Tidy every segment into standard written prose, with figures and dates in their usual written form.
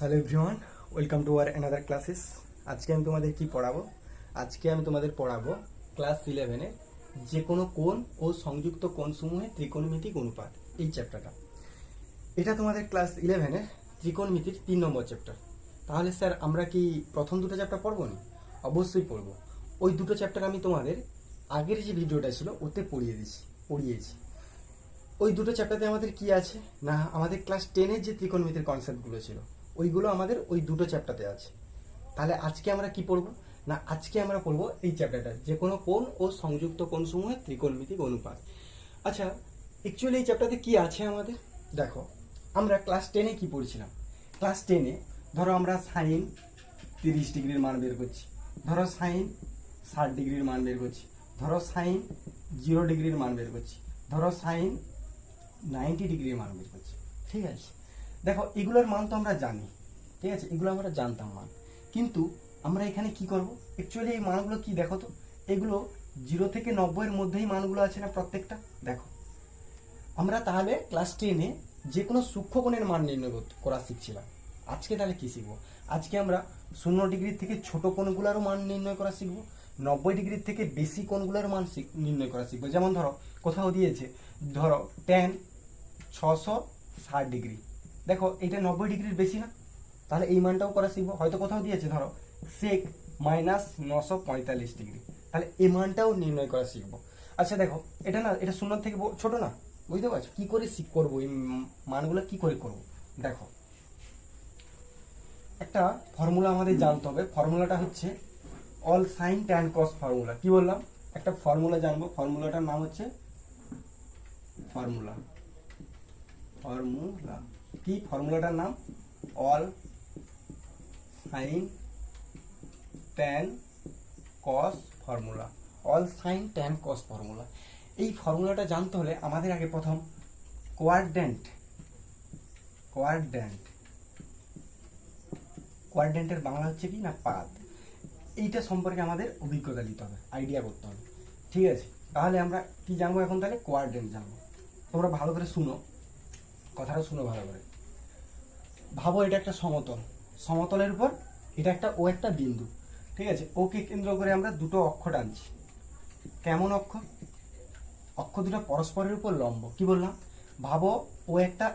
Hello everyone, welcome to our another classes. আজকে আমি তোমাদের কি পড়াবো? আজকে আমি তোমাদের পড়াবো ক্লাস 11-এ যে কোনো কোণ ও সংযুক্ত কোণসমূহের ত্রিকোণমিতিক অনুপাত, এই চ্যাপ্টারটা। এটা তোমাদের ক্লাস 11-এ ত্রিকোণমিতির 3 নম্বর চ্যাপ্টার। তাহলে স্যার আমরা কি প্রথম দুটো চ্যাপ্টার পড়বো না? অবশ্যই পড়বো। ওই দুটো চ্যাপ্টার আমি তোমাদের আগের যে ভিডিওটা ছিল ওতে পড়িয়েছি। ওই দুটো চ্যাপ্টারে আমাদের কি আছে না, আমাদের ক্লাস 10-এর যে ত্রিকোণমিতির কনসেপ্টগুলো ছিল ওইগুলো আমাদের ওই দুটো চ্যাপ্টারে আছে। তাহলে আজকে আমরা কি পড়বো না, আজকে আমরা পড়বো এই চ্যাপ্টারটা, যে কোনো কোণ ও সংযুক্ত কোণসমূহের ত্রিকোণমিতিক অনুপাত। আচ্ছা, অ্যাকচুয়ালি এই চ্যাপ্টারে কি আছে আমাদের দেখো। আমরা ক্লাস 10-এ কি পড়ছিলাম? ক্লাস 10-এ ধরো আমরা সাইন 30 ডিগ্রির মান বের করছি, ধরো সাইন 60 ডিগ্রির মান বের করছি, ধরো সাইন 0 ডিগ্রির মান বের করছি, ধরো সাইন 90 ডিগ্রির মান বের করছি। ঠিক আছে, দেখো এগুলোর মান তো আমরা জানি, ঠিক আছে, এগুলো আমরা জানতাম মান। কিন্তু আমরা এখানে কি করব? অ্যাকচুয়ালি এই মানগুলো কি দেখো তো, এগুলো 0 থেকে 90-এর মধ্যেই মানগুলো আছে না প্রত্যেকটা। দেখো আমরা তাহলে ক্লাস 10-এ যে কোনো সূক্ষ্মকোণের মান নির্ণয় করা শিখছিলাম। আজকে তাহলে কি শিখবো? আজকে আমরা 0 ডিগ্রি থেকে ছোট কোণগুলোরও মান নির্ণয় করা শিখবো, 90 ডিগ্রি থেকে বেশি কোণগুলোর মান নির্ণয় করা শিখবো। যেমন ধরো কোথাও দিয়েছে, ধরো tan 660 ডিগ্রি, দেখো এটা 90 ডিগ্রির বেশি না, তাহলে এই মানটাও করা শিখবো। হয়তো কোথাও দিয়েছে ধরো sec -945 ডিগ্রি, তাহলে এই মানটাও নির্ণয় করা শিখবো। আচ্ছা দেখো, এটা না, এটা 0 থেকে ছোট না, বুঝতে পারছো কি করে করবো এই মানগুলো কি করে করব? দেখো একটা ফর্মুলা আমাদের জানতে হবে। ফর্মুলাটা হচ্ছে অল সাইন ট্যান কস ফর্মুলা। কি বললাম? একটা ফর্মুলা জানবো, ফর্মুলাটার নাম হচ্ছে ফর্মুলা কি? ফর্মুলাটার নাম অল সাইন ট্যান কস ফর্মুলা, অল সাইন ট্যান কস ফর্মুলা। এই ফর্মুলাটা জানতে হলে আমাদের আগে প্রথম কোয়াড্র্যান্টের বাংলা হচ্ছে কি না, পাদ। এইটা সম্পর্কে আমাদের অভিজ্ঞতা নিতে হবে, আইডিয়া করতে হবে। ঠিক আছে, তাহলে আমরা কি জানবো এখন? তাহলে কোয়াড্র্যান্ট জানবো। তোমরা ভালো করে শুনো, কথাটা শুনো ভালো করে। ভাবো এটা একটা সমতল, সমতলের উপর এটা একটা একটা বিন্দু। ঠিক আছে, ওকে কেন্দ্র করে আমরা দুটো অক্ষ টানছি। কেমন অক্ষ? অক্ষ দুটো পরস্পরের উপর লম্ব। কি বললাম? ভাবো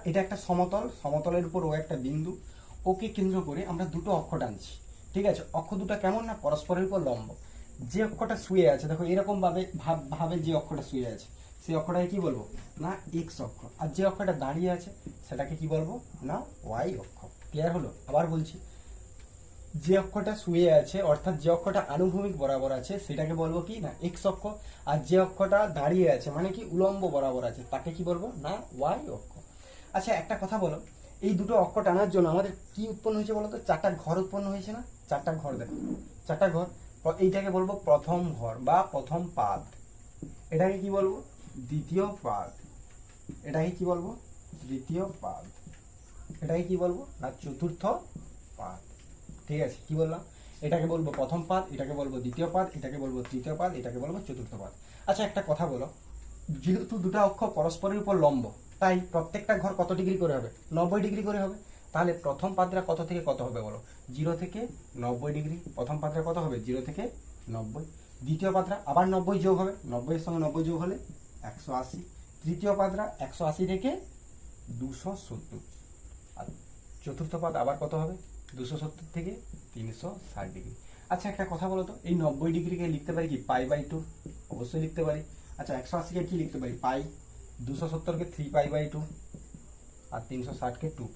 এটা একটা সমতল, সমতলের উপর একটা বিন্দু, ওকে কেন্দ্র করে আমরা দুটো অক্ষ টানছি। ঠিক আছে, অক্ষ দুটো কেমন না, পরস্পরের উপর লম্ব। যে অক্ষটা শুয়ে আছে, দেখো এরকম ভাবে যে অক্ষটা শুয়ে আছে সেই অক্ষটাকে কি বলবো না, এক্স অক্ষ। আর যে অক্ষটা দাঁড়িয়ে আছে সেটাকে কি বলবো না, ওয়াই অক্ষ। ক্লিয়ার হলো? আবার বলছি, যে অক্ষটা শুয়ে আছে অর্থাৎ যে অক্ষটা আনুভূমিক বরাবর আছে সেটাকে বলবো কি না, এক্স অক্ষ। আর যে অক্ষটা দাঁড়িয়ে আছে মানে কি উলম্ব বরাবর আছে তাকে কি বলবো না, ওয়াই অক্ষ। আচ্ছা একটা কথা বলো, এই দুটো অক্ষ টানার জন্য আমাদের কি উৎপন্ন হয়েছে বলো তো? চারটা ঘর উৎপন্ন হয়েছে না? চারটা ঘর, দেখো চারটা ঘর। এইটাকে বলবো প্রথম ঘর বা প্রথম পাদ, এটাকে কি বলবো দ্বিতীয় পাদ, এটাকে কি বলবো দ্বিতীয় পাদ, এটাকে কি বলবো না চতুর্থ পাদ। ঠিক আছে, কি বললাম? এটাকে বলবো প্রথম পাদ, এটাকে বলবো দ্বিতীয় পাদ, এটাকে বলবো তৃতীয় পাদ, এটাকে বলবো চতুর্থ পাদ। আচ্ছা একটা কথা বলো, যেহেতু দুটো অক্ষ পরস্পরের উপর লম্ব তাই প্রত্যেকটা ঘর কত ডিগ্রি করে হবে? 90 ডিগ্রি করে হবে। তাহলে প্রথম পাদরা কত থেকে কত হবে বলো? 0 থেকে 90 ডিগ্রি। প্রথম পাদরা কত হবে? 0 থেকে 90। দ্বিতীয় পাদরা আবার 90 যোগ হবে, 90-এর সঙ্গে 90 যোগ হলে 180। তৃতীয় পাদরা 180 থেকে 270। আর চতুর্থ পাদ আবার কত হবে? 270 থেকে 360 ডিগ্রি। আচ্ছা একটা কথা বলো তো, এই 90 ডিগ্রিকে লিখতে পারি কি π/2? অবশ্যই লিখতে পারি। আচ্ছা 180-কে কি লিখতে পারি? পাই। 270-কে 3π/2 আর 360-কে 2π।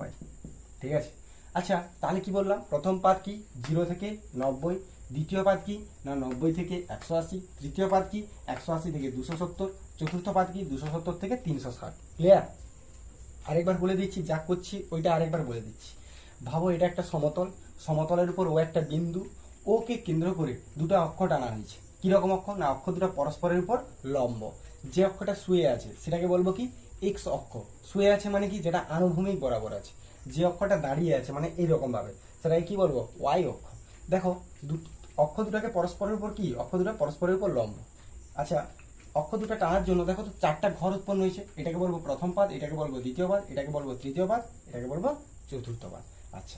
ঠিক আছে, আচ্ছা তাহলে কি বললাম? প্রথম পাদ কি? 0 থেকে 90। দ্বিতীয় পাদ কি না 90 থেকে 180। তৃতীয় পাদ কি 180 থেকে 270। চতুর্থ পাদ কি 270 থেকে 360। ক্লিয়ার? আরেকবার বলে দিচ্ছি, যা করছি ওইটা আরেকবার বলে দিচ্ছি। ভাবো এটা একটা সমতল, সমতলের উপর একটা বিন্দু, ওকে কেন্দ্র করে দুটো অক্ষ টানা হয়েছে। কিরকম অক্ষ না, অক্ষ দুটো পরস্পরের উপর লম্ব। যে অক্ষটা শুয়ে আছে সেটাকে বলবো কি, এক্স অক্ষ। শুয়ে আছে মানে কি, যেটা আনুভূমিক বরাবর আছে। যে অক্ষটা দাঁড়িয়ে আছে মানে এইরকম ভাবে সেটাকে কি বলবো, ওয়াই অক্ষ। দেখো অক্ষ দুটাকে পরস্পরের উপর কি, অক্ষ দুটো পরস্পরের উপর লম্ব। আচ্ছা অক্ষ দুটো টানার জন্য দেখো তো চারটা ঘর উৎপন্ন হয়েছে। এটাকে বলবো প্রথম পাদ, এটাকে বলবো দ্বিতীয় পাদ, এটাকে বলবো তৃতীয় পাদ, এটাকে বলবো চতুর্থ পাদ। আচ্ছা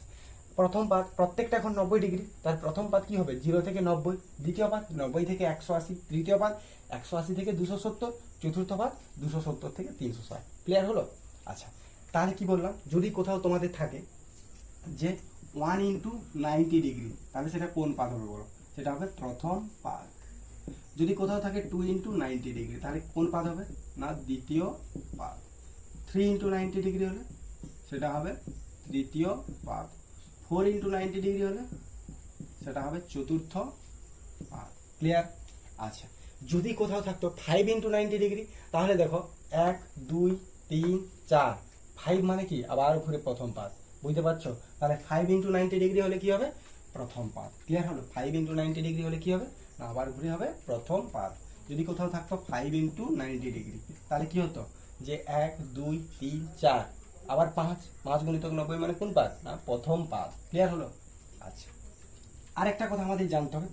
প্রথম পাদ প্রত্যেকটা এখন 90 ডিগ্রি, তার প্রথম পাদ কি হবে 0 থেকে 90, দ্বিতীয় পাদ 90 থেকে 180, তৃতীয় পাদ 180 থেকে 270, চতুর্থ পাদ 270 থেকে 360। ক্লিয়ার হলো? আচ্ছা, তাহলে কি বললাম, যদি কোথাও তোমাদের থাকে যে 1 × 90 ডিগ্রি, তাহলে সেটা কোন পাদ হবে বলো? সেটা হবে প্রথম পাদ। যদি কোথাও থাকে 2 × 90 ডিগ্রি, তাহলে কোন পাদ হবে? না দ্বিতীয় পাদ। 3 × 90 ডিগ্রি হলে সেটা হবে তৃতীয় পাদ। 4 × 90 ডিগ্রি হলে সেটা হবে চতুর্থ পাদ। ক্লিয়ার? আচ্ছা, যদি কোথাও থাকতো 5 × 90 ডিগ্রি, তাহলে দেখো 1 2 3 4, 5 মানে কি আবার ঘুরে প্রথম পাদ। বুঝতে পারছো? তাহলে 5 × 90 ডিগ্রি হলে কি হবে? প্রথম পাদ। ক্লিয়ার হলো? 5 × 90 ডিগ্রি হলে কি হবে? না আবার ঘুরে হবে প্রথম পাদ। যদি কোথাও থাকতো 5 × 90 ডিগ্রি, তাহলে কি হতো যে 1 2 3 4, আবার 5 5 × 90 মানে কোন পাদ? না প্রথম পাদ। ক্লিয়ার হলো? আচ্ছা, আরেকটা কথা আমাদের জানতে হবে,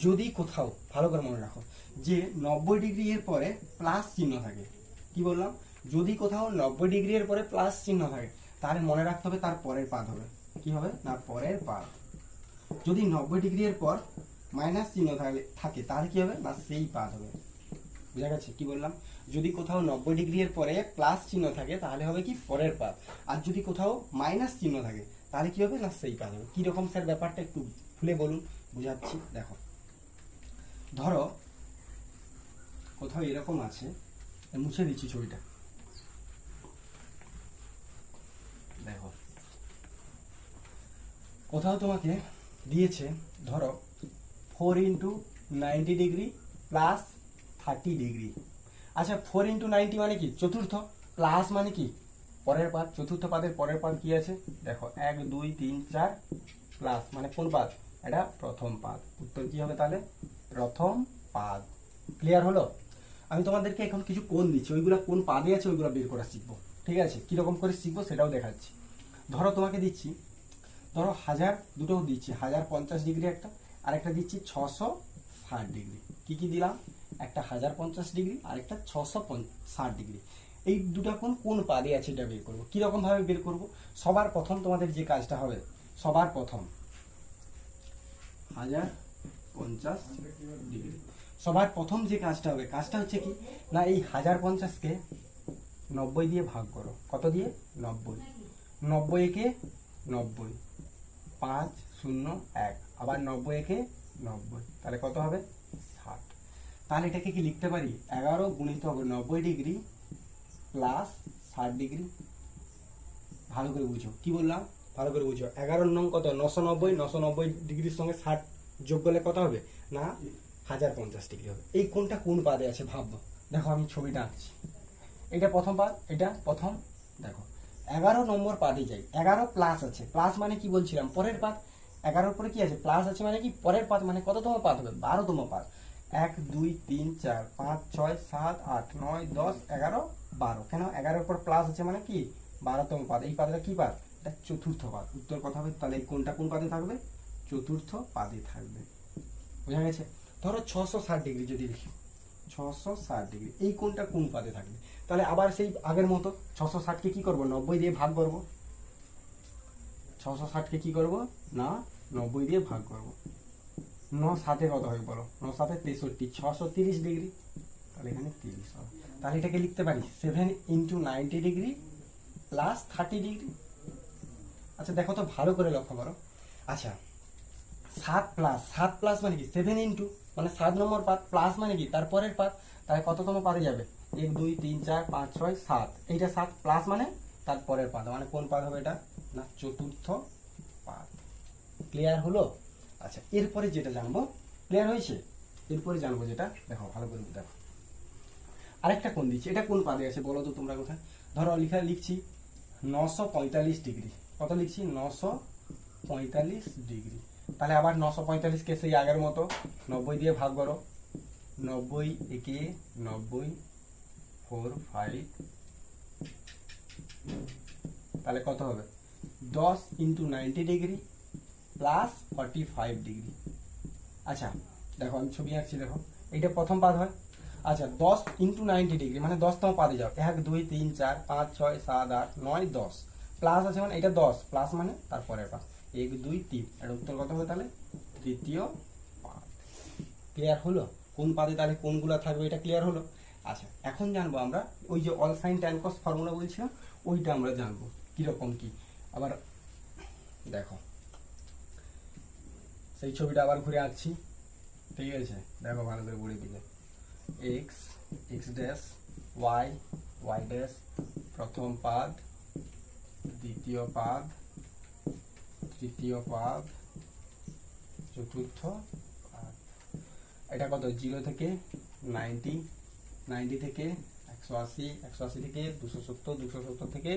যদি কোথাও ভালো করে মনে রাখো যে 90 ডিগ্রি এর পরে প্লাস চিহ্ন থাকে, কি বললাম, যদি কোথাও 90 ডিগ্রি এর পরে প্লাস চিহ্ন থাকে, তাহলে মনে রাখতে হবে তার পরের পাদ হবে। কি হবে? না পরের পাদ। যদি 90 ডিগ্রি এর পর মাইনাস চিহ্ন থাকে, তাহলে কি হবে? না সেই পাদ হবে। বুঝা গেছে কি বললাম? যদি কোথাও 90 ডিগ্রি এর পরে প্লাস চিহ্ন থাকে, তাহলে হবে কি পরের পাদ। আর যদি কোথাও মাইনাস চিহ্ন থাকে, তাহলে কি হবে? না সেই পাদ হবে। কিরকম স্যার ব্যাপারটা একটু খুলে বলুন, বুঝাচ্ছি। দেখো, ধরো কোথাও এরকম আছে, মুছে দিচ্ছি ছবিটা। দেখো, কোথাও তোমাকে দিয়েছে ধরো 4 × 90 ডিগ্রি প্লাস 30 ডিগ্রি। আচ্ছা, 4 × 90 মানে কি? চতুর্থ। প্লাস মানে কি? পরের পাদ। চতুর্থ পাদের পরের পাদ কি আছে? দেখো 1 2 3 4, প্লাস মানে কোন পাদ? এটা প্রথম পাদ। উত্তর কি হবে তাহলে? প্রথম পাদ। ক্লিয়ার হলো? আমি তোমাদেরকে এখন কিছু কোণ দিচ্ছি, ওইগুলা কোন পাদে আছে ওইগুলো বের করা শিখবো। ঠিক আছে? কিরকম করে শিখবো সেটাও দেখাচ্ছি। ধরো তোমাকে দিচ্ছি, ধরো 1000, দুটো দিচ্ছি, 1050 ডিগ্রি একটা, আর একটা দিচ্ছি 660 ডিগ্রি। কি কি দিলাম? একটা 1050 ডিগ্রি আর একটা 660 ডিগ্রি। এই দুটা কোন পাদে আছে এটা বের করবো। কিরকম ভাবে বের করব? সবার প্রথম তোমাদের যে কাজটা হবে, সবার প্রথম 1050 ডিগ্রি, সবার প্রথম যে কাজটা হবে, কাজটা হচ্ছে কি না এই 1050কে 90 দিয়ে ভাগ করো। কত দিয়ে? 90। 90 একে 90, 5 0 1, আবার 90 একে 90, তাহলে কত হবে? 60। তাহলে এটাকে কি লিখতে পারি? 11 × 90 ডিগ্রি প্লাস 60 ডিগ্রি। ভালো করে বুঝো, কি বললাম? ভালো করে বুঝো। 11 নং কত? 990। 990 ডিগ্রির সঙ্গে 60 যোগ করলে কত হবে? না 1050 ডিগ্রি হবে। এই কোনটা কোন পাদে আছে ভাববো। দেখো আমি ছবিটা আঁকছি, এটা প্রথম পাদ, এটা প্রথম। দেখো 11 নম্বর পাদে যাই, 11 প্লাস আছে। প্লাস মানে কি বলছিলাম? পরের পাদ। 11 পরে কি আছে? প্লাস আছে মানে কি পরের পাদ, মানে কততম পাদ হবে? 12তম পাদ। 1 2 3 4 5 6 7 8 9 10 11 12। কেন? 11 পর প্লাস আছে মানে কি 12তম পাদ। এই পাদটা কি পাদ? এটা চতুর্থ পাদ। উত্তর কথা হবে তাহলে কোনটা কোন পাদে থাকবে? চতুর্থ পাদে থাকবে। বুঝা গেছে? ধরো 660 ডিগ্রি যদি দেখি, 660 ডিগ্রি, এই কোনটা কোন পাদে থাকবে? তাহলে আবার সেই আগের মতো 660কে কি করব? 90 দিয়ে ভাগ করব। 660কে কি করব? না 90 দিয়ে ভাগ করব। 9 7 কত হয় বলো? 9 7 63, 630 ডিগ্রি। তাহলে এখানে 30 হবে। তাহলে এটাকে লিখতে পারি 7 × 90 ডিগ্রি প্লাস 30 ডিগ্রি। আচ্ছা দেখো তো ভালো করে লক্ষ্য করো। আচ্ছা 7 প্লাস মানে কি 7 ইন্টু, মানে 7 নম্বর পাদ, প্লাস মানে কি তারপরের পাদ। তাহলে কততম পাদে যাবে? 1 2 3 4 5 6 7, এইটা 7, প্লাস মানে তারপরের পাদ, মানে কোন পাদ হবে এটা? না চতুর্থ পাদ। ক্লিয়ার হলো? আচ্ছা, এরপরে যেটা জানবো, ক্লিয়ার হয়েছে? এরপরে জানবো যেটা, দেখো ভালো করে দেখো, আরেকটা কোণ দিচ্ছি, এটা কোন পাদে আছে বলো তো তোমরা কোথায়? ধরো লিখছি 945 ডিগ্রি। কত লিখছি? 945 ডিগ্রি। তাহলে আবার 945কে সেই আগের মতো 90 দিয়ে ভাগ করো। 90 একে 90, 4 5, তাহলে কত হবে? 10 × 90 ডিগ্রি প্লাস 45 ডিগ্রি। আচ্ছা দেখো আমি ছবি আঁকছি, দেখো এইটা প্রথম পাদ হয়। আচ্ছা 10 × 90 ডিগ্রি মানে 10তম পাদে যাও। 1 2 3 4 5 6 7 8 9 10, প্লাস আছে মানে এটা 10, প্লাস মানে তারপরের পাদ। 1 2 3, এর উত্তর কত হবে তাহলে? তৃতীয় পাদ। ক্লিয়ার হলো? কোন পাদে তাহলে কোনগুলা থাকবে এটা ক্লিয়ার হলো? আচ্ছা, এখন জানবো আমরা ওই যে অল সাইন ট্যান কস ফর্মুলা বলছিলাম, ওইটা আমরা জানবো কিরকম কি। আবার দেখো, সেই ছবিটা আবার ঘুরে আসছি, ঠিক আছে? দেখো ভালো করে বলে দিলে, x x dash y y dash, প্রথম পাদ, দ্বিতীয় পাদ, তৃতীয় পাদ, চতুর্থ পাদ। এটা কত? 0 থেকে 90, 90 থেকে 180, 180 থেকে 270, 270 থেকে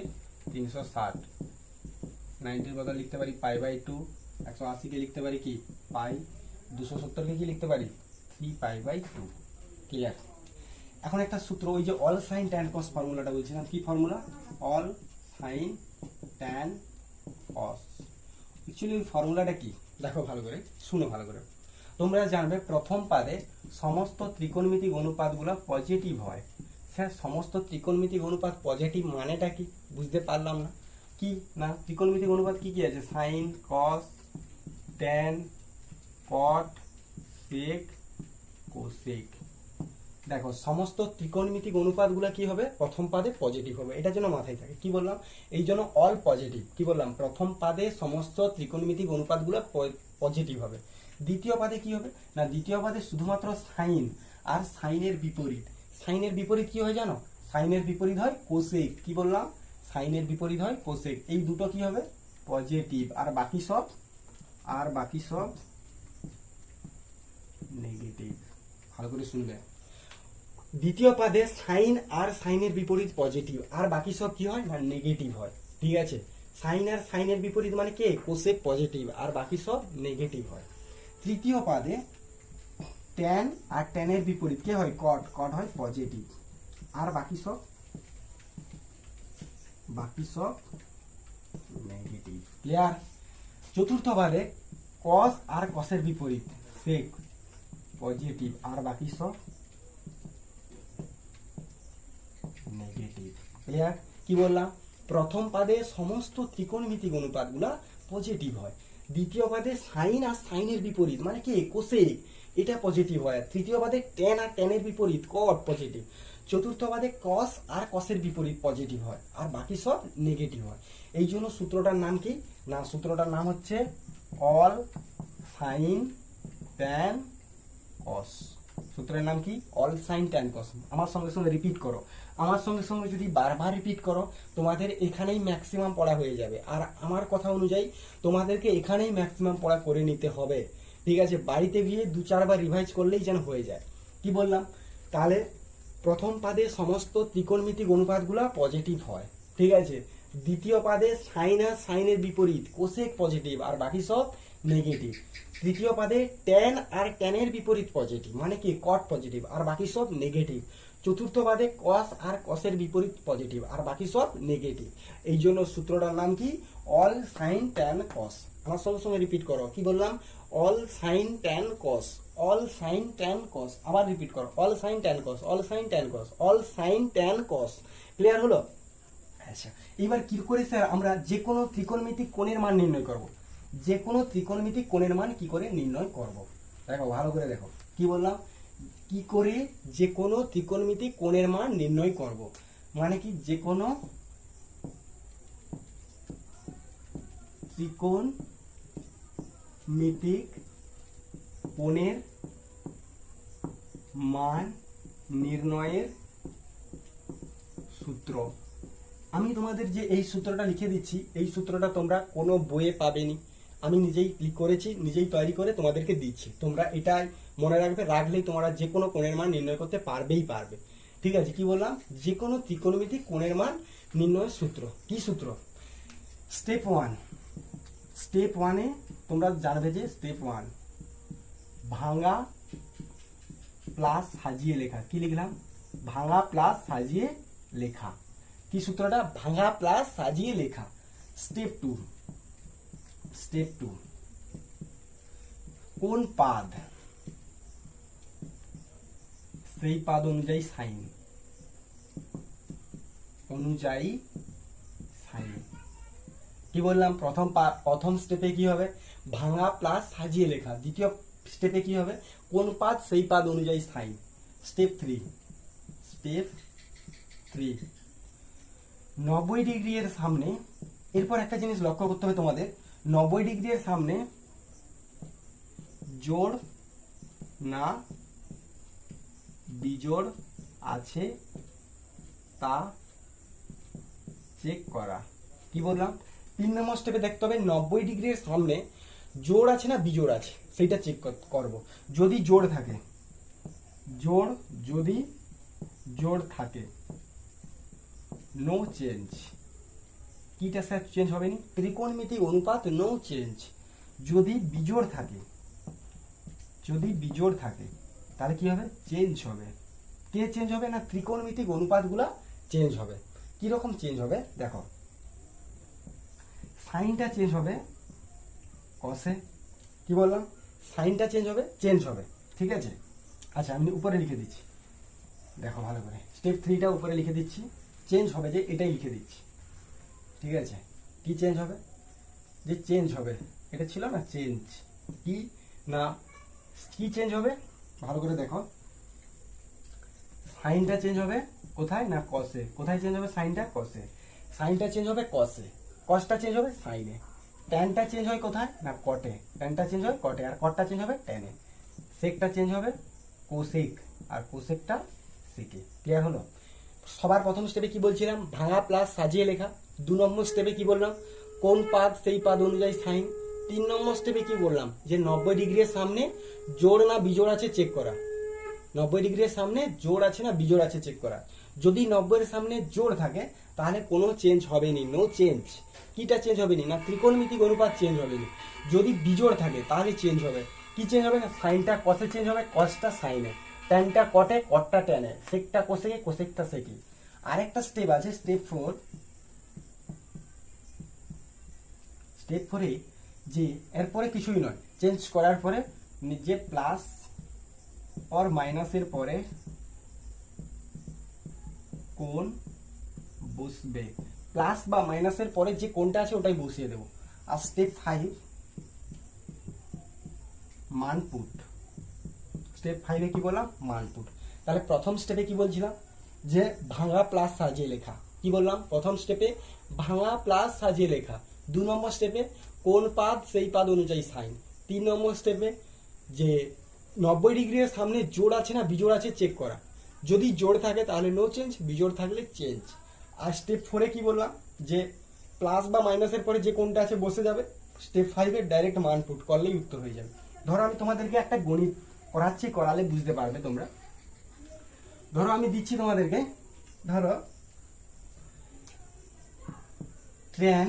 360, 90 বদল লিখতে পারি π/2, 180 কে লিখতে পারি কি পাই, 270 কে কি লিখতে পারি 3π/2। ক্লিয়ার? এখন একটা সূত্র, ওই যে অল সাইন ট্যান কস ফর্মুলাটা বলছিলাম, কি ফর্মুলা? অল সাইন ট্যান কস। অ্যাকচুয়ালি ওই ফর্মুলাটা কি দেখো ভালো করে, শুনো ভালো করে। তোমরা জানবে প্রথম পাদে সমস্ত ত্রিকোণমিতিক অনুপাতগুলো পজিটিভ হয়। স্যার সমস্ত ত্রিকোণমিতিক অনুপাত পজিটিভ মানেটা কি? বুঝতে পারলাম না। কি না, ত্রিকোণমিতিক অনুপাত কি কি আছে? সাইন, কস, ট্যান, কট, সেক, কোসেক। দেখো সমস্ত ত্রিকোণমিতিক অনুপাতগুলো কি হবে? প্রথম পাদে পজিটিভ হবে, এটা যেন মাথায় থাকে। কি বললাম? এই জন্য অল পজিটিভ। কি বললাম? প্রথম পাদে সমস্ত ত্রিকোণমিতিক অনুপাতগুলো পজিটিভ হবে। দ্বিতীয় পাদে কি হবে না, দ্বিতীয় পাদে শুধুমাত্র সাইন আর সাইনের বিপরীত। সাইনের বিপরীত কি হয় জানো? সাইনের বিপরীত হয় কোসেক। কি বললাম? সাইনের বিপরীত হয় কোসেক। এই দুটো কি হবে? পজিটিভ। আর বাকি সব নেগেটিভ। ভালো করে শুনবে। দ্বিতীয় পাদে সাইন আর সাইনের বিপরীত পজিটিভ, আর বাকি সব কি হয় না নেগেটিভ হয়। ঠিক আছে? সাইন আর সাইনের বিপরীত মানে কে? কোসেক পজিটিভ, আর বাকি সব নেগেটিভ হয়। তৃতীয় পাদে ট্যান আর ট্যানের বিপরীত কে হয়? কট। কট হয় পজিটিভ, আর বাকি সব নেগেটিভ। ক্লিয়ার? চতুর্থ পাদে কস আর কসের বিপরীত সেক, পজিটিভ, আর বাকি সব নেগেটিভ। ক্লিয়ার? কি বললাম? প্রথম পাদে সমস্ত ত্রিকোণমিতিক অনুপাতগুলা পজিটিভ হয়। দ্বিতীয় পাদে সাইন আর সাইনের বিপরীত মানে কি? কোসেক, এটা পজিটিভ হয়। তৃতীয় পাদে ট্যান আর ট্যানের বিপরীত কট, পজিটিভ। চতুর্থ পাদে কস আর কসের বিপরীত পজিটিভ হয়, আর বাকি সব নেগেটিভ হয়। এই জন্য সূত্রটার নাম কি না, সূত্রটার নাম হচ্ছে অল সাইন ট্যান কস। সূত্রের নাম কি? অল সাইন ট্যান কস। আমার সঙ্গে সঙ্গে রিপিট করো। আমার সঙ্গে সঙ্গে যদি বারবার রিপিট করো, তোমাদের এখানেই ম্যাক্সিমাম পড়া হয়ে যাবে। আর আমার কথা অনুযায়ী তোমাদেরকে এখানেই ম্যাক্সিমাম পড়া করে নিতে হবে। ঠিক আছে? বাড়িতে গিয়ে 2-4 বার রিভাইজ করলেই যেন হয়ে যায়। কি বললাম? তাহলে প্রথম পাদে সমস্ত ত্রিকোণমিতিক অনুপাতগুলো পজিটিভ হয়। ঠিক আছে? দ্বিতীয় পাদে সাইন আর সাইনের বিপরীত কোসেক পজিটিভ, আর বাকি সব নেগেটিভ। তৃতীয় পাদে ট্যান আর ট্যানের বিপরীত পজিটিভ মানে কি? কট, পজিটিভ, আর বাকি সব নেগেটিভ। চতুর্থ পাদে কস আর কসের বিপরীত পজিটিভ, আর বাকি সব নেগেটিভ। এই জন্য সূত্রটার নাম কি? অল সাইন ট্যান কস। আমার সঙ্গে সঙ্গে রিপিট করো। কি বললাম? অল সাইন ট্যান কস, অল সাইন ট্যান কস। আবার রিপিট করো, অল সাইন ট্যান কস, অল সাইন ট্যান কস, অল সাইন ট্যান কস। ক্লিয়ার হলো? আচ্ছা, এবার কি করে স্যার আমরা যে কোনো ত্রিকোণমিতিক কোণের মান নির্ণয় করব? যে কোনো ত্রিকোণমিতিক কোণের মান কি করে নির্ণয় করব? দেখো ভালো করে দেখো। কি বললাম? কি করে যে কোনো ত্রিকোণমিতিক কোণের মান নির্ণয় করব? মানে কি? যে কোনো ত্রিকোণমিতিক কোণের মান নির্ণয়ের সূত্র। আমি তোমাদের যে এই সূত্রটা লিখে দিচ্ছি, এই সূত্রটা তোমরা কোনো বইয়ে পাবেনি। আমি নিজেই ক্লিক করেছি, নিজেই তৈরি করে তোমাদেরকে দিচ্ছি। তোমরা এটাই মনে রাখবে, রাখলেই তোমরা যে কোনো কোণের মান নির্ণয় করতে পারবে। ঠিক আছে? কি বললাম? যে কোনো ত্রিকোণমিতিক কোণের মান নির্ণয়ের সূত্র। কি সূত্র? স্টেপ 1। স্টেপ 1-এ তোমরা জানবে যে স্টেপ 1 ভাঙা প্লাস সাজিয়ে লেখা। কি লিখলাম? ভাঙা প্লাস সাজিয়ে লেখা। কি সূত্রটা? ভাঙা প্লাস সাজিয়ে লেখা। স্টেপ 2। স্টেপ 2 কোন পাদ সেই পাদ অনুযায়ী সাইন, কি বললাম, প্রথম স্টেপে কি হবে, ভাঙা প্লাস সাজিয়ে লেখা। দ্বিতীয় স্টেপে কি হবে, কোন পাদ সেই পাদ অনুযায়ী সাইন। স্টেপ 3 90 ডিগ্রি এর সামনে, এরপর একটা জিনিস লক্ষ্য করতে হবে তোমাদের, 90 ডিগ্রি এর সামনে জোড় না বিজোড় আছে তা চেক করা। কি বললাম, 3 নম্বর স্টেপে দেখতে হবে 90 ডিগ্রির সামনে জোড় আছে না বিজোড় আছে, সেইটা চেক করব। যদি জোড় থাকে, যদি জোড় থাকে, নো চেঞ্জ। কিটা স্যার চেঞ্জ হবে না, ত্রিকোণমিতিক অনুপাত নো চেঞ্জ। যদি বিজোড় থাকে তাহলে কি হবে, চেঞ্জ হবে। কে চেঞ্জ হবে না, ত্রিকোণমিতিক অনুপাতগুলা চেঞ্জ হবে। কি রকম চেঞ্জ হবে দেখো, সাইনটা চেঞ্জ হবে কসে। কি বললাম, সাইনটা চেঞ্জ হবে। ঠিক আছে, আচ্ছা আমি উপরে লিখে দিচ্ছি, দেখো ভালো করে। স্টেপ 3টা উপরে লিখে দিচ্ছি, চেঞ্জ হবে যে এটাই লিখে দিচ্ছি। ঠিক আছে, কি চেঞ্জ হবে, যে চেঞ্জ হবে, এটা ছিল না চেঞ্জ, কি না কি চেঞ্জ হবে, ভালো করে দেখো। সাইনটা চেঞ্জ হবে কোথায় না কসে। কোথায় চেঞ্জ হবে, সাইনটা কসে। সাইনটা চেঞ্জ হবে কসে, কসটা চেঞ্জ হবে সাইনে। ট্যানটা চেঞ্জ হয় কোথায় না কটে, ট্যানটা চেঞ্জ হয় কটে, আর কটটা চেঞ্জ হবে ট্যানে। সেকটা চেঞ্জ হবে কোসেক, আর কোসেকটা সেকে। ক্লিয়ার হলো। সবার প্রথম স্টেপে কি বলছিলাম, ভাঙা প্লাস সাজিয়ে লেখা। 2 নম্বর স্টেপে কি বললাম, কোন পাদ সেই পাদ অনুযায়ী সাইন। 3 নম্বর স্টেপে কি বললাম, যে 90 ডিগ্রির সামনে জোড় না বিজোড় আছে চেক করা। 90 ডিগ্রির সামনে জোড় আছে না বিজোড় আছে চেক করা। যদি 90 এর সামনে জোড় থাকে তাহলে কোনো চেঞ্জ হবে নি, নো চেঞ্জ। কিটা চেঞ্জ হবে নি না, ত্রিকোণমিতিক অনুপাত চেঞ্জ হবে নি। যদি বিজোড় থাকে তাহলে চেঞ্জ হবে। কি চেঞ্জ হবে না, সাইনটা কসে চেঞ্জ হবে, কসটা সাইনে। ট্যানটা কটে, কটটা ট্যানে। সেকটা কোসেকে, কোসেকটা সেকে। আরেকটা স্টেপ আছে, স্টেপ 4। স্টেপ 4-এ যে এরপরে কিছুই নয়, চেঞ্জ করার পরে যে প্লাস और মাইনাসের পরে কোন বসবে, প্লাস বা মাইনাসের পরে যে কোনটা আছে ওটাই বসিয়ে দেব। আর স্টেপ 5 মানপুট। স্টেপ 5-এ কি বললাম, মানপুট। তাহলে প্রথম স্টেপে কি বলছিলাম, যে ভাঙা প্লাস সাজিয়ে লেখা। কি বললাম, প্রথম স্টেপে ভাঙা প্লাস সাজিয়ে লেখা। 2 নম্বর স্টেপে কোন পাদ সেই পাদ অনুযায়ী সাইন। 3 নম্বর স্টেপে যে 90 ডিগ্রির সামনে জোড় আছে না বিজোড় আছে চেক করা। যদি জোড় থাকে তাহলে নো চেঞ্জ, বিজোড় থাকলে চেঞ্জ। আর স্টেপ 4-এ কি বললাম, যে প্লাস বা মাইনাসের পরে যে কোনটা আছে বসে যাবে। স্টেপ 5-এ ডাইরেক্ট মান পুট করলেই উত্তর হয়ে যাবে। ধরো আমি তোমাদেরকে একটা গণিত করাচ্ছি, করালে বুঝতে পারবে তোমরা। ধরো আমি দিচ্ছি তোমাদেরকে, ধরো tan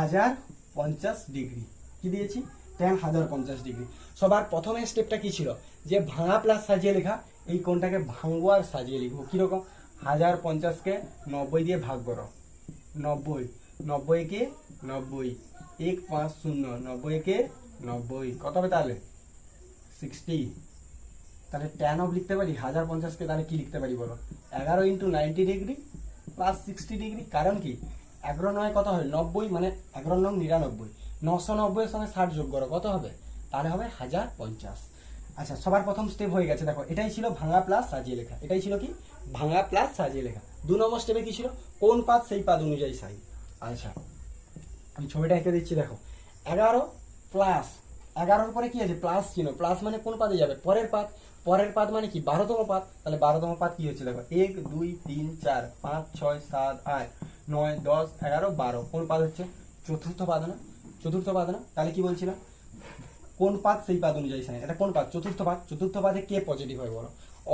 1050 ডিগ্রি। কি দিয়েছি, tan 1050 ডিগ্রি। সবার প্রথমে স্টেপটা কি ছিল, যে ভাঙা প্লাস সাজিয়ে লেখা। এই কোনটাকে ভাঙবো আর সাজিয়ে লিখবো। কিরকম, 1050-কে 90 দিয়ে ভাগ করো। 90 কে 90, 150, 90-কে 90 কত হবে তাহলে 60। তাহলে tan অফ লিখতে পারি 1050-কে, তাহলে কি লিখতে পারি বলো, 11 × 90 ডিগ্রি প্লাস 60 ডিগ্রি। কারণ কি 11 9 কত হয় 90, মানে 11 9 99, 990 এর সঙ্গে 60 যোগ করো কত হবে, তাহলে হবে 1050। আচ্ছা, সবার প্রথম স্টেপ হয়ে গেছে। দেখো এটাই ছিল ভাঙা প্লাস সাজিয়ে লেখা। এটাই ছিল কি, ভাঙা প্লাস সাজিয়ে লেখা। 2 নম্বর স্টেপে কি ছিল, কোন পাদ সেই পাদ অনুযায়ী সাইন। আচ্ছা আমি ছবিটা এঁকে দিচ্ছি, দেখো 11 প্লাস 11-র পরে কি আছে, প্লাস চিহ্ন। প্লাস মানে কোন পাদে যাবে, পরের পাদ। পরের পাদ মানে কি 12তম পাদ। তাহলে 12তম পাদ কি হচ্ছে, দেখো 1 2 3 4 5 6 7 8 9 10 11 12 কোন পাদ হচ্ছে, চতুর্থ পাদ না, চতুর্থ পাদ না। তাহলে কি বলছিলাম, কোন পাদ সেই পাদ অনুযায়ী সাইন। এটা কোন পাদ, চতুর্থ পাদ। চতুর্থ পাদে কে পজিটিভ হয় বলো,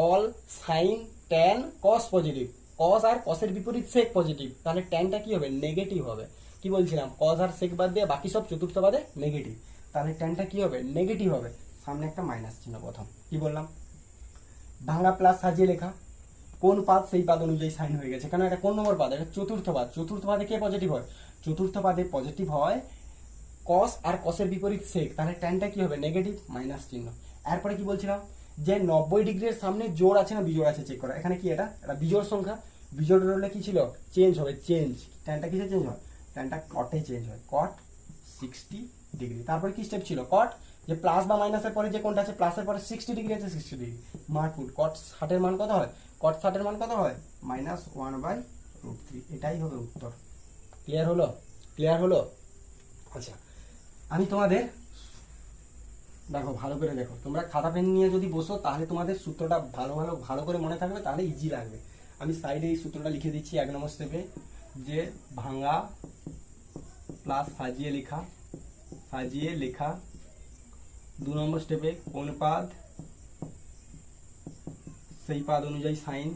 all sine tan cos positive. Cos আর কসের বিপরীত সেক পজিটিভ, তাহলে ট্যানটা কি হবে, নেগেটিভ হবে। কি বলছিলাম, কস আর সেক বাদ দিয়ে বাকি সব চতুর্থ পাদে নেগেটিভ, তাহলে ট্যানটা কি হবে, নেগেটিভ হবে। সামনে একটা মাইনাস চিহ্ন। প্রথম কি বললাম, ভাঙা প্লাস সাজিয়ে লেখা। কোন পাদ সেই পাদ অনুযায়ী সাইন হয়ে গেছে, কারণ এটা কোন নম্বর পাদ, এটা চতুর্থ পাদ। চতুর্থ পাদে কে পজিটিভ হয়, চতুর্থ পাদে পজিটিভ হয় কস আর কসের বিপরীত সেক, তাহলে ট্যানটা কি হবে, নেগেটিভ, মাইনাস চিহ্ন। এরপরে কি বলছিলাম, যে 90 ডিগ্রির সামনে জোড় আছে না বিজোড় আছে চেক করা। এখানে কি এটা বিজোড় সংখ্যা, বিজোড় রইলে কি ছিল, চেঞ্জ হবে, চেঞ্জ। ট্যানটা কিসে চেঞ্জ হয়, ট্যানটা কটে চেঞ্জ হয়, কট 60 ডিগ্রি। তারপরে কি স্টেপ ছিল, কট যে প্লাস বা মাইনাসের পরে যে কোনটা আছে, প্লাসের পরে 60 ডিগ্রি আছে, 60 ডিগ্রি মার্ক পুট। কট 60 এর মান কত হয়, কট 60 এর মান কত হয়, -1/√3। এটাই হবে উত্তর। ক্লিয়ার হলো, ক্লিয়ার হলো। আচ্ছা আমি তোমাদের দেখো ভালো করে দেখো, তোমরা খাতা পেন নিয়ে যদি বসো তাহলে তোমাদের সূত্রটা ভালো করে মনে থাকবে, তাহলে ইজি লাগবে। আমি সাইডে এই সূত্রটা লিখে দিচ্ছি 1 নম্বর স্টেপে, যে ভাঙা প্লাস সাজিয়ে লেখা। 2 নম্বর স্টেপে কোন পাদ সেই পাদ অনুযায়ী সাইন।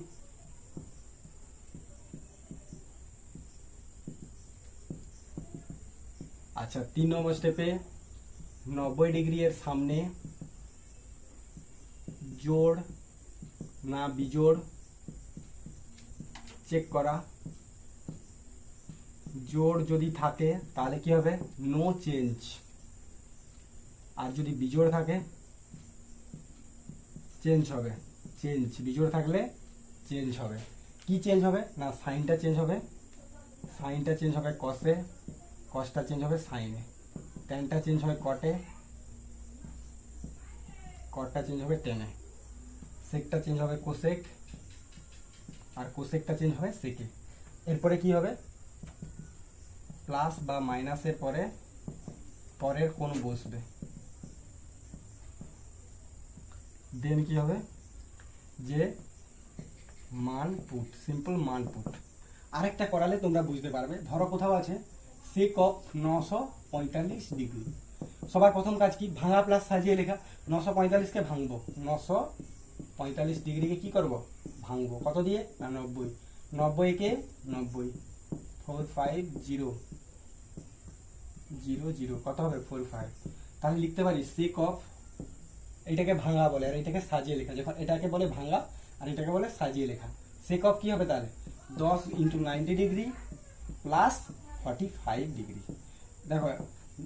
আচ্ছা 3 নম্বর স্টেপে 90 ডিগ্রি এর সামনে জোড় না বিজোড় চেক করা। জোড় যদি থাকে তাহলে কি হবে, নো চেঞ্জ। আর যদি বিজোড় থাকে চেঞ্জ হবে, চেঞ্জ। বিজোড় থাকলে চেঞ্জ হবে। কি চেঞ্জ হবে না, সাইনটা চেঞ্জ হবে, সাইনটা চেঞ্জ হবে কসে, কসটা চেঞ্জ হবে সাইনে, ট্যানটা চেঞ্জ হবে কটে, কটটা চেঞ্জ হবে টেনে, সেকটা চেঞ্জ হবে কোসেক, আর কোসেকটা চেঞ্জ হবে সেকে। এরপরে কি হবে, প্লাস বা মাইনাসের পরে পরের কোণ বসবে, দেন কি হবে, যে মান পুট, সিম্পল মান পুট। আরেকটা করালে তোমরা বুঝতে পারবে। ধরো কোথাও আছে সেক অফ 945 ডিগ্রি। সবার প্রথম কাজ কি, ভাঙা প্লাস সাজিয়ে লেখা। 945 কে ভাঙবো, 945 ডিগ্রিকে কি করব, ভাঙবো। কত দিয়ে না 90, 90 কে 90, 450 কত হবে 45। তাহলে লিখতে পারি সেক অফ, এটাকে ভাঙা বলে আর এটাকে সাজিয়ে লেখা। যখন এটাকে বলে ভাঙা আর এটাকে বলে সাজিয়ে লেখা, সেক অফ কি হবে তাহলে 10 × 90 ডিগ্রি প্লাস 45 ডিগ্রি। দেখো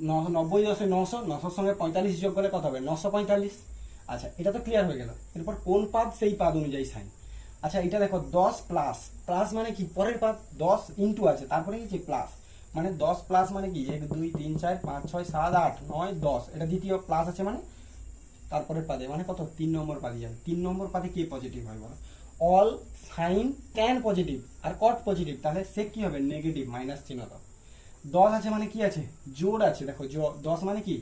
90 10 900, 900 সঙ্গে 45 যোগ করলে কত হবে 945। আচ্ছা এটা তো ক্লিয়ার হয়ে গেল। এরপর কোন পাদ সেই পাদ অনুযায়ী সাইন। আচ্ছা এটা দেখো 10 প্লাস, প্লাস মানে কি পরের পাদ, 10 ইন্টু আছে তারপরে কি প্লাস, মানে 10 প্লাস মানে কি 1 2 3 4 5 6 7 8 9 10, এটা দ্বিতীয় প্লাস আছে মানে তারপরের পাদে, মানে কত 3 নম্বর পাদে যাবে। 3 নম্বর পাদে কে পজিটিভ হয় বলো, অল সাইন ট্যান পজিটিভ আর কট পজিটিভ, তাহলে সে কি হবে নেগেটিভ, মাইনাস চিহ্ন দাও। 10 আছে মানে কি আছে, জোড় আছে। দেখো 10 মানে কি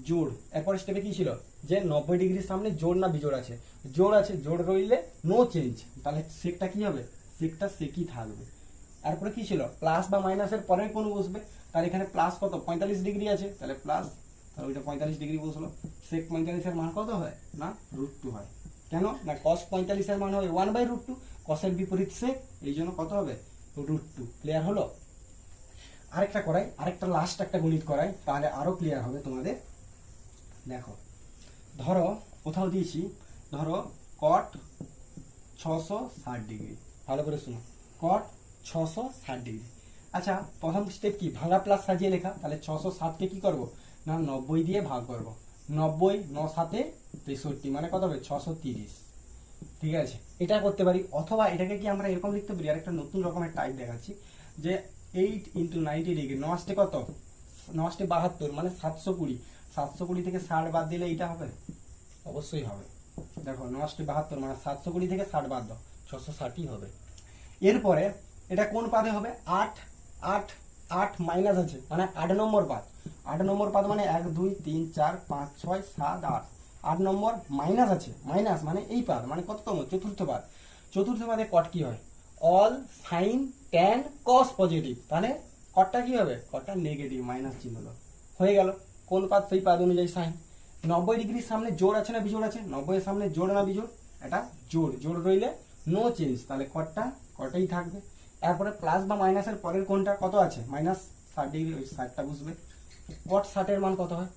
জোড়। এরপর স্টেপে কি ছিল, যে 90 ডিগ্রির সামনে জোড় না বিজোড় আছে, জোড় আছে, জোড় রইলে নো চেঞ্জ, তাহলে সেকটা কি হবে, সেকটা সেকই থাকবে। এরপরে কি ছিল, প্লাস বা মাইনাসের পরে কোন বসবে, তাহলে এখানে প্লাস কত 45 ডিগ্রি আছে, তাহলে প্লাস, তাহলে ওইটা 45 ডিগ্রি বসলো। সেক 45 এর মান কত হয় না √2 হয়। কেন না cos 45 এর মান হবে 1/√2, cos-এর বিপরীত সেক, এই জন্য কত হবে √2। ক্লিয়ার হলো। আরেকটা করাই, আরেকটা লাস্ট একটা গণিত করাই, তাহলে আরো ক্লিয়ার হবে তোমাদের। দেখো ধরো কোথাও দিয়েছি, ধরো cot 660 ডিগ্রি, ভালো করে শুনো, cot 660 ডিগ্রি। আচ্ছা প্রথম স্টেপ কি, ভাঙা প্লাস সাজিয়ে লেখা। তাহলে 660 কে কি করব না 90 দিয়ে ভাগ করব, 90 9 7 63, মানে কত হবে 630। ঠিক আছে, এটা করতে পারি। অথবা এটাকে কি আমরা এরকম লিখতে পারি, আর একটা নতুন রকমের টাইপ দেখাচ্ছি, যে 8 × 90 ডিগ্রি, 9 * কত 9 * 72, মানে 720। 720 থেকে 60 বাদ দিলে এটা হবে, অবশ্যই হবে। দেখো 9 * 72 মানে 720 থেকে 60 বাদ দাও, 660ই হবে। এরপরে এটা কোন পাদে হবে, 8 8 8 মাইনাস আছে মানে 8 নম্বর পাদ। 8 নম্বর পাদ মানে 1 2 3 4 5 6 7 8, 8 নম্বর মাইনাস আছে, মাইনাস মানে এই পাদ, মানে কততম, চতুর্থ পাদ। চতুর্থ পাদে কট কি হয়, all sine tan cos positive, তাহলে কটটা কি হবে, কটটা নেগেটিভ, মাইনাস চিহ্ন দাও, হয়ে গেল। কোন পাদ সেই পাদ অনুযায়ী সাইন। 90 ডিগ্রির সামনে জোড় আছে না বিজোড় আছে, 90 এর সামনে জোড় না বিজোড়, এটা জোড়, জোড় রইলে নো চেঞ্জ, তাহলে কটটা কটেই থাকবে। এরপরে প্লাস বা মাইনাসের পরের কোনটা কত আছে, -60 ডিগ্রি, ওই 60টা বুঝবে। কট 60 এর মান কত হয়,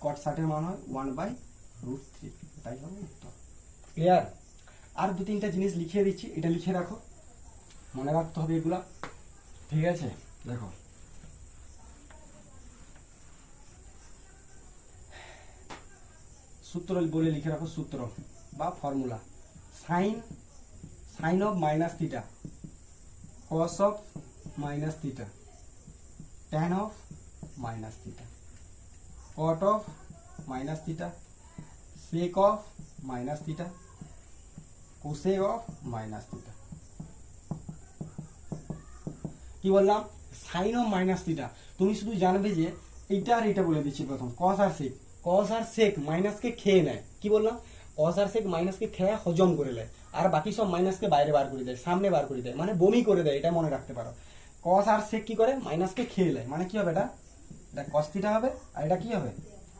কট 60 এর মান হয় 1/√3, তাই হবে উত্তর। ক্লিয়ার। আর 2-3টা জিনিস লিখিয়ে দিচ্ছি, এটা লিখে রাখো, মনে রাখতে হবে এগুলা। ঠিক আছে, দেখো সূত্র বলে লিখে রাখো, সূত্র বা formula, sine of -θ, cos of -θ tan of minus theta, cot of minus theta, sec of minus theta, cosec of minus theta. কি বললাম? Sine of minus theta. তুমি শুধু জানবে যে এইটা আর এইটা বলে দিচ্ছি প্রথম, কস আর সেক। কস আর সেক মাইনাসকে খেয়ে নেয়। কি বললাম? কস আর সেক মাইনাসকে খেয়ে হজম করে নেয়, আর বাকি সব মাইনাসকে বাইরে বার করে দেয়, সামনে বার করে দেয়, মানে বমি করে দেয়। এটা মনে রাখতে পারো। কস আর সেক কি করে? মাইনাসকে খেয়ে নেয়। মানে কি হবে? এটা এটা কস থিটা হবে, আর এটা কি হবে?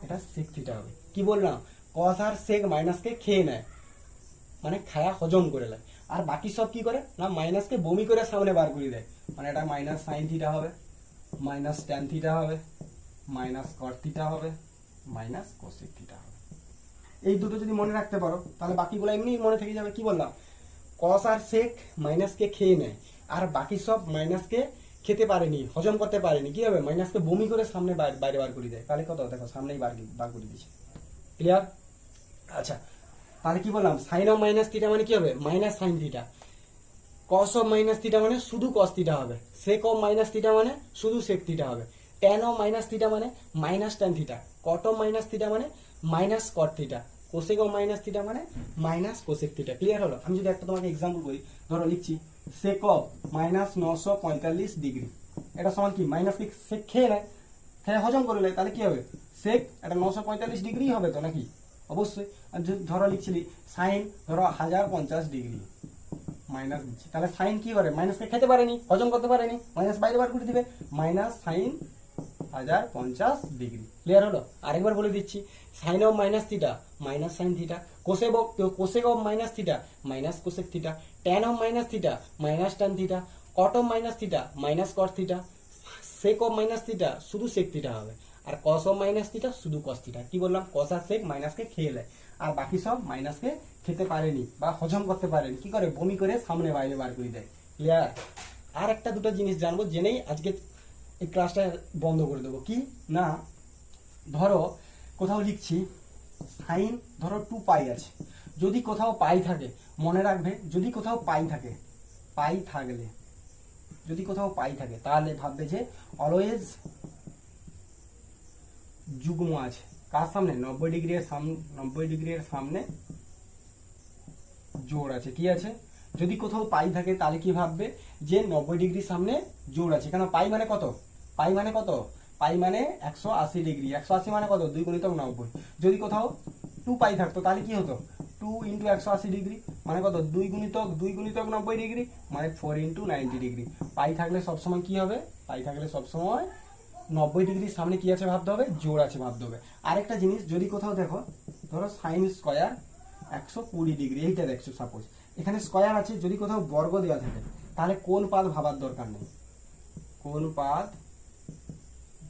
এটা সেক থিটা হবে। কি বললাম? কস আর সেক মাইনাসকে খেয়ে নেয়, মানে খায়া হজম করে নেয়। আর বাকি সব কি করে? না মাইনাসকে বমি করে সামনে বার করে দেয়। মানে এটা মাইনাস সাইন থিটা হবে, মাইনাস ট্যান থিটা হবে, মাইনাস কট থিটা হবে, মাইনাস কোসেক থিটা হবে। এই দুটো যদি মনে রাখতে পারো তাহলে বাকিগুলো এমনি মনে থেকে যাবে। কি বললাম? কস আর সেক মাইনাসকে খেয়ে নেয়, আর বাকি সব মাইনাসকে খেতে পারেনি, হজম করতে পারেনি। কি হবে? মাইনাসকে বমি করে সামনে বাইরে বার করে দেয়। তাহলে কত? দেখো সামনেই বার করে দিচ্ছে। ক্লিয়ার? আচ্ছা, তাহলে কি বললাম? সাইন অফ মাইনাস থিটা মানে কি হবে? Minus sine theta. Cos of minus theta মানে শুধু কস থিটা হবে। সেক অফ মাইনাস থিটা মানে শুধু সেক থিটা হবে। ট্যান অফ মাইনাস থিটা মানে minus tan theta. Cot of minus theta মানে minus cot theta. Cosec of minus theta মানে minus cosec theta. Clear হলো? আমি যদি একটা তোমাকে এক্সাম্পল করি, ধরো লিখছি সেক অফ মাইনাস 945 ডিগ্রি। এটা সমান কি? মাইনাস কি সেক খেয়ে নেয়, খেয়ে হজম করে নেয়। তাহলে কি হবে? সেক এটা 945 ডিগ্রি হবে তো নাকি? অবশ্যই। আর ধরো লিখছিলি সাইন ধরো 1050 ডিগ্রি, মাইনাস দিচ্ছি। তাহলে সাইন কি করে? মাইনাসকে খেতে পারেনি, হজম করতে পারেনি, মাইনাস বাইরে বার করে দিবে। Minus sine 1050 degree. ক্লিয়ার হলো? আরেকবার বলে দিচ্ছি, sine of minus theta minus sine theta, cosec of minus theta minus cosec theta, tan of minus theta minus tan theta, cot of minus theta minus cot theta, sec of minus theta শুধু sec theta হবে, আর cos of minus theta শুধু cos theta. কি বললাম? কস আর সেক মাইনাসকে খেয়ে নেয়, আর বাকি সব মাইনাসকে খেতে পারেনি বা হজম করতে পারেনি। কি করে? বমি করে সামনে বাইরে বার করে দেয়। ক্লিয়ার? আর একটা দুটো জিনিস জানবো, জেনেই আজকে এই ক্লাসটা বন্ধ করে দেবো। কি না, ধরো কোথাও লিখছি সাইন ধরো 2 পাই আছে। যদি কোথাও পাই থাকে, মনে রাখবে যদি কোথাও পাই থাকে, পাই থাকলে যদি কোথাও পাই থাকে তাহলে ভাববে যে অলওয়েজ যুগ্ম আছে। কার সামনে? 90 ডিগ্রির সামনে, 90 ডিগ্রির সামনে জোড় আছে। কি আছে? যদি কোথাও পাই থাকে তাহলে কি ভাববে? যে 90 ডিগ্রির সামনে জোড় আছে। কেন? পাই মানে কত? পাই মানে কত? পাই মানে 180 ডিগ্রি। 180 মানে কত? 2 গুণিতক 90। যদি কোথাও 2 পাই থাকতো তাহলে কি হতো? 2 ইন্টু 180 ডিগ্রি মানে কত? 2 গুণিতক 90 ডিগ্রি মানে 4 ইন্টু 90 ডিগ্রি। পাই থাকলে সবসময় কি হবে? পাই থাকলে সবসময় 90 ডিগ্রির সামনে কি আছে ভাবতে হবে? জোড় আছে ভাবতে হবে। আরেকটা জিনিস, যদি কোথাও দেখো ধরো সাইন স্কয়ার 120 ডিগ্রি, এইটা দেখছো সাপোজ, এখানে স্কয়ার আছে। যদি কোথাও বর্গ দেওয়া থাকে তাহলে কোন পাদ ভাবার দরকার নেই, কোন পাদ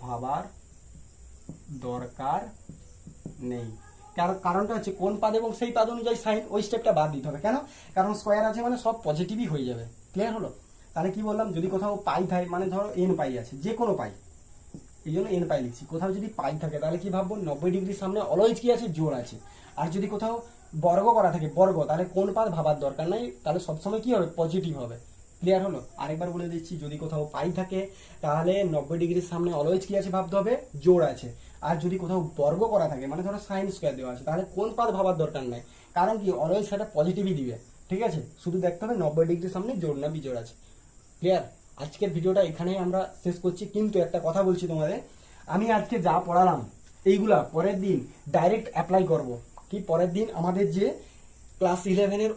ভাবার দরকার নেই। কারণটা হচ্ছে কোন পাদ এবং সেই পাদ অনুযায়ী সাইন, ওই স্টেপটা বাদ দিতে হবে। কেন? কারণ স্কয়ার আছে মানে সব পজিটিভই হয়ে যাবে। ক্লিয়ার হলো? তাহলে কি বললাম? যদি কোথাও পাই থাকে, মানে ধরো এন পাই আছে, যে কোনো পাই, এই জন্য এন পাই লিখছি। কোথাও যদি পাই থাকে তাহলে কি ভাববো? 90 ডিগ্রির সামনে অলওয়েজ কি আছে? জোড় আছে। আর যদি কোথাও বর্গ করা থাকে, বর্গ, তাহলে কোন পাদ ভাবার দরকার নাই, তাহলে সবসময় কি হবে? পজিটিভ হবে। ক্লিয়ার হলো? আরেকবার বলে দিচ্ছি, যদি কোথাও পাই থাকে তাহলে 90 ডিগ্রির সামনে অলওয়েজ কি আছে ভাবতে হবে? জোড় আছে। আর যদি কোথাও বর্গ করা থাকে, মানে ধরো সাইন স্কয়ার দেওয়া আছে, তাহলে কোন পাদ ভাবার দরকার নাই, কারণ কি অলওয়েজ সেটা পজিটিভই দিবে। ঠিক আছে? শুধু দেখতে হবে 90 ডিগ্রির সামনে জোড় না বিজোড় আছে। ক্লিয়ার? আজকের ভিডিওটা এখানেই আমরা শেষ করছি, কিন্তু একটা কথা বলছি তোমাদের, আমি আজকে যা পড়ালাম এইগুলা পরের দিন ডাইরেক্ট অ্যাপ্লাই করব। কি পরের দিন আমাদের যে ক্লাস 11-এর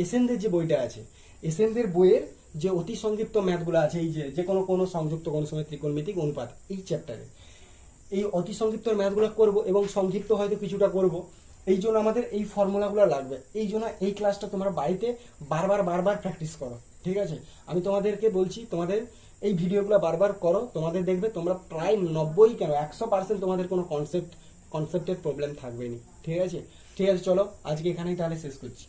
এসেনদের যে বইটা আছে, এসেনদের বইয়ের যে অতি সংক্ষিপ্ত ম্যাথগুলো আছে, এই যে কোনো সংযুক্ত কোন সময় ত্রিকোণমিতিক অনুপাত, এই চ্যাপ্টারে এই অতি সংক্ষিপ্ত ম্যাথগুলো করব এবং সংক্ষিপ্ত হয়তো কিছুটা করব। এই জন্য আমাদের এই ফর্মুলাগুলো লাগবে। এই জন্য এই ক্লাসটা তোমরা বাড়িতে বারবার প্র্যাকটিস করো। ঠিক আছে? আমি তোমাদেরকে বলছি, তোমাদের এই ভিডিওগুলো বারবার করো, তোমাদের দেখবে তোমরা প্রায় 90 কেন 100% তোমাদের কোনো কনসেপ্টের প্রবলেম থাকবে না। ঠিক আছে? চলো আজকে এখানেই তাহলে শেষ করছি।